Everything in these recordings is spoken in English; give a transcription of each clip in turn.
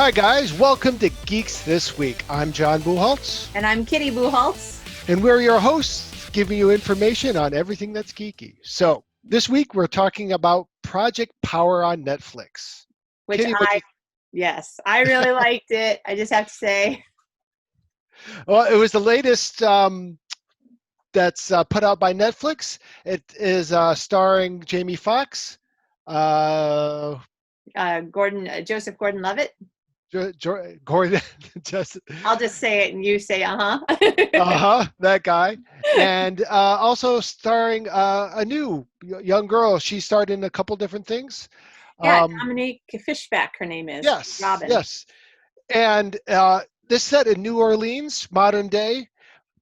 right, guys, welcome to Geeks This Week. I'm John Bucholtz, And I'm Kitty Bucholtz. and we're your hosts, giving you information on everything that's geeky. So, this week we're talking about Project Power on Netflix. Which Kitty, yes, I really liked it. I just have to say. well, it was the latest that's put out by Netflix. It is starring Jamie Foxx, Joseph Gordon-Levitt. Gordon, just I'll just say it and you say, that guy, and also starring a new young girl. She starred in a couple different things. Yeah, Dominique Fishback, her name is. Yes, Robin. yes, and this set in New Orleans, modern day,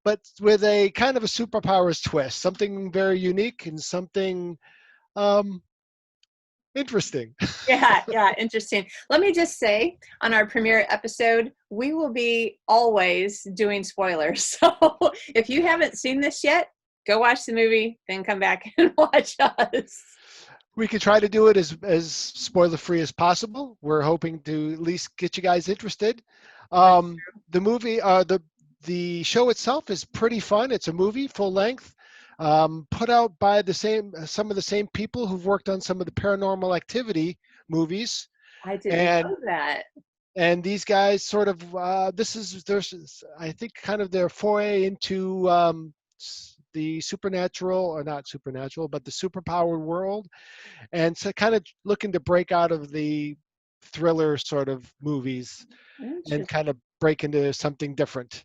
but with a kind of a superpowers twist, something very unique and something interesting. Yeah, interesting. Let me just say, on our premiere episode, we will be always doing spoilers. So if you haven't seen this yet, go watch the movie, then come back and watch us. We could try to do it as spoiler free as possible. We're hoping to at least get you guys interested. The movie, the show itself is pretty fun. It's a movie, full length, put out by some of the same people who've worked on some of the Paranormal Activity movies. I didn't know that. And these guys sort of there's I think kind of their foray into the supernatural, or not supernatural, but the superpowered world, and so kind of looking to break out of the thriller sort of movies and kind of break into something different.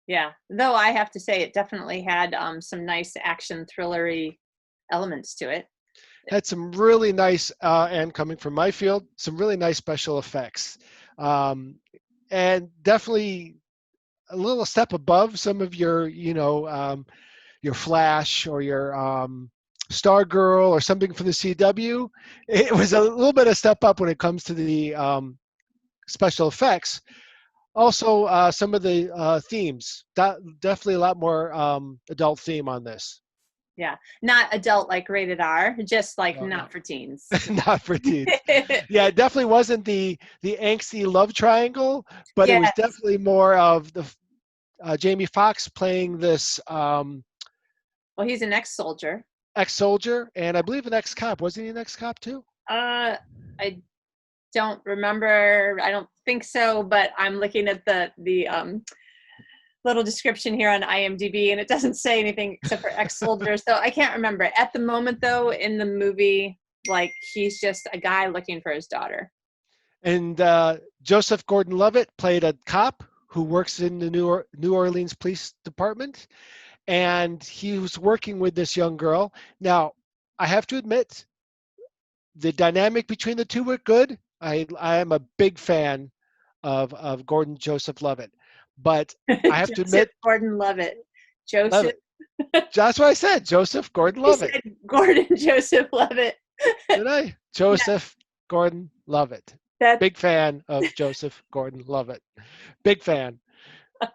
Yeah, though I have to say it definitely had some nice action thrillery elements to it. Had some really nice, and coming from my field, some really nice special effects, and definitely a little step above some of your your Flash or your Stargirl or something from the CW. It was a little bit of step up when it comes to the special effects. Also, some of the themes, definitely a lot more adult theme on this. Yeah, not adult like rated R, just like No. not for teens. Not for teens. Yeah, it definitely wasn't the angsty love triangle, but It was definitely more of the Jamie Foxx playing this. Well, he's an ex-soldier. Ex-soldier, and I believe an ex-cop. Wasn't he an ex-cop too? I don't remember. I don't think so, but I'm looking at the little description here on IMDb, and it doesn't say anything except for ex-soldier, so I can't remember. At the moment, though, in the movie, like, he's just a guy looking for his daughter. And Joseph Gordon-Levitt played a cop who works in the New Orleans Police Department, and he was working with this young girl. Now, I have to admit, the dynamic between the two were good. I am a big fan of Gordon Joseph Levitt, but I have to admit, Gordon-Levitt. Joseph. Levitt. That's what I said, Joseph Gordon-Levitt. You said Gordon Joseph Levitt. Did I? Joseph Gordon-Levitt. Big fan of Joseph Gordon-Levitt. Big fan.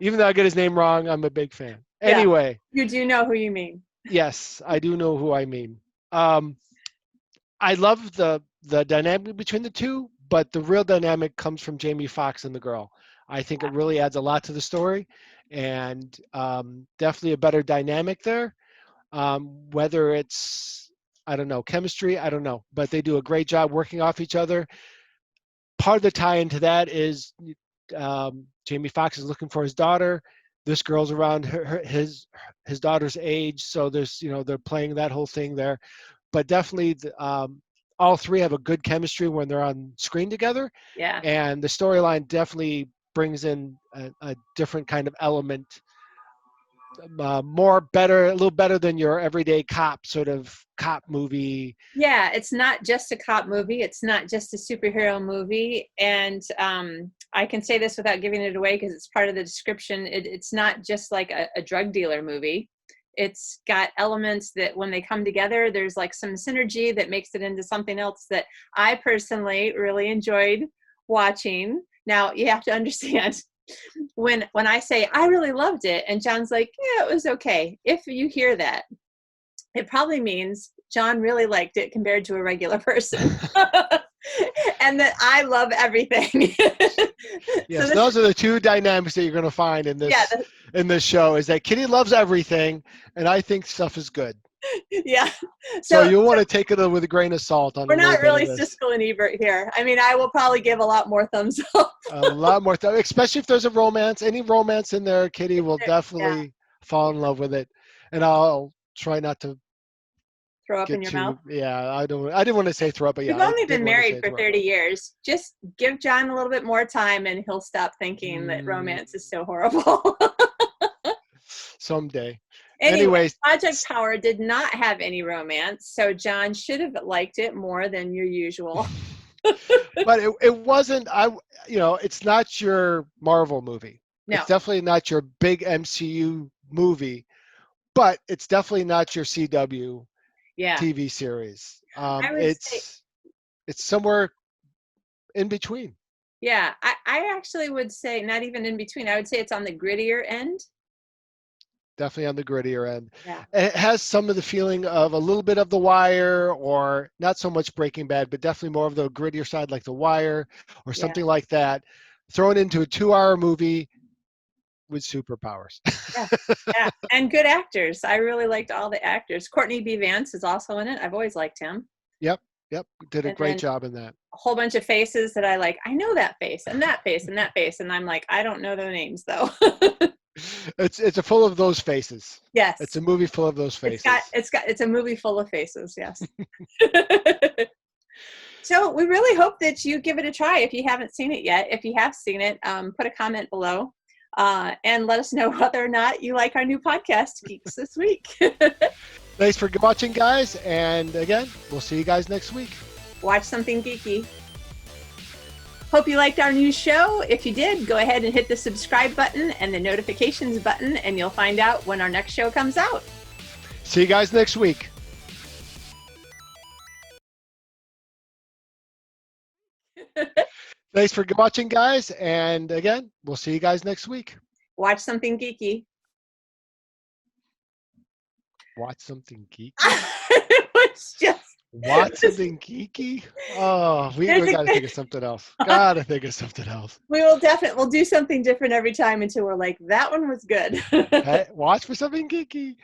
Even though I get his name wrong, I'm a big fan. Yeah, anyway. You do know who you mean. Yes, I do know who I mean. I love the dynamic between the two, but the real dynamic comes from Jamie Foxx and the girl. I think it really adds a lot to the story, and definitely a better dynamic there. Whether it's, I don't know, chemistry, I don't know, but they do a great job working off each other. Part of the tie into that is Jamie Foxx is looking for his daughter. This girl's around his daughter's age, so there's they're playing that whole thing there. But definitely, all three have a good chemistry when they're on screen together. Yeah. And the storyline definitely brings in a different kind of element, a little better than your everyday cop sort of cop movie. Yeah, it's not just a cop movie. It's not just a superhero movie. And I can say this without giving it away because it's part of the description. It's not just like a drug dealer movie. It's got elements that when they come together, there's like some synergy that makes it into something else that I personally really enjoyed watching. Now, you have to understand, when I say I really loved it and John's like, yeah, it was okay. If you hear that, it probably means John really liked it compared to a regular person. and that I love everything. Yes, those are the two dynamics that you're going to find in yeah, this show, is that Kitty loves everything, and I think stuff is good. yeah. So So you'll want to take it with a grain of salt on a we're little not bit of really this. Siskel and Ebert here. I mean, I will probably give a lot more thumbs up. A lot more, especially if there's a romance. Any romance in there, Kitty will Yeah, definitely fall in love with it. And I'll try not to throw up get in your mouth. too. Yeah, I didn't want to say throw up, but yeah, We've I only did been want to married say for throw up. 30 years. Just give John a little bit more time and he'll stop thinking that Mm, romance is so horrible. someday. Anyway, Anyways, Project Power did not have any romance, so John should have liked it more than your usual. but it wasn't. It's not your Marvel movie. No, It's definitely not your big MCU movie, but it's definitely not your CW yeah. TV series. I would say, It's somewhere in between. yeah, I actually would say not even in between. I would say it's on the grittier end. Definitely on the grittier end. Yeah, And it has some of the feeling of a little bit of The Wire, or not so much Breaking Bad, but definitely more of the grittier side, like The Wire or yeah, something like that, thrown into a 2-hour movie with superpowers. yeah, yeah. And good actors. I really liked all the actors. Courtney B. Vance is also in it. I've always liked him. Yep, yep. Did a And great then job in that. a whole bunch of faces that I like. I know that face and that face and that face. And I'm like, I don't know their names though. It's a full of those faces. It's Yes. a movie full of those faces. It's a movie full of faces. Yes. So we really hope that you give it a try if you haven't seen it yet. If you have seen it, put a comment below and let us know whether or not you like our new podcast, Geeks This Week. Thanks for watching, guys. And again, we'll see you guys next week. Watch something geeky. Hope you liked our new show. If you did, go ahead and hit the subscribe button and the notifications button, and you'll find out when our next show comes out. See you guys next week. Thanks for watching, guys. And again, we'll see you guys next week. Watch something geeky. Watch something geeky. It was just. Watch something geeky. Oh, we got to think of something else. Gotta think of something else. We'll do something different every time until we're like, that one was good. Hey, watch for something geeky.